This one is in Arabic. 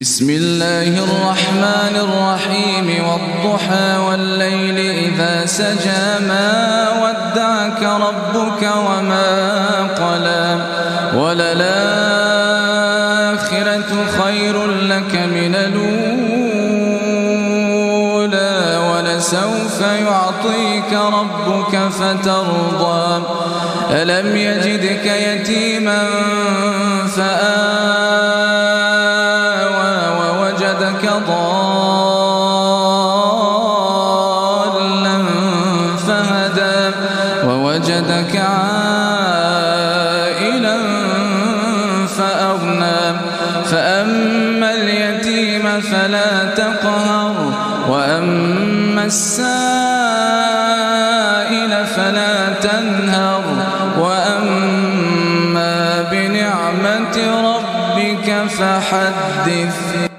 بسم الله الرحمن الرحيم والضحى والليل إذا سجى ما ودعك ربك وما قلى وللآخرة خير لك من الأولى ولسوف يعطيك ربك فترضى ألم يجدك يتيما ضالا فهدى ووجدك عائلا فأغنى فأما اليتيم فلا تقهر وأما السائل فلا تنهر وأما بنعمة ربك فحدث.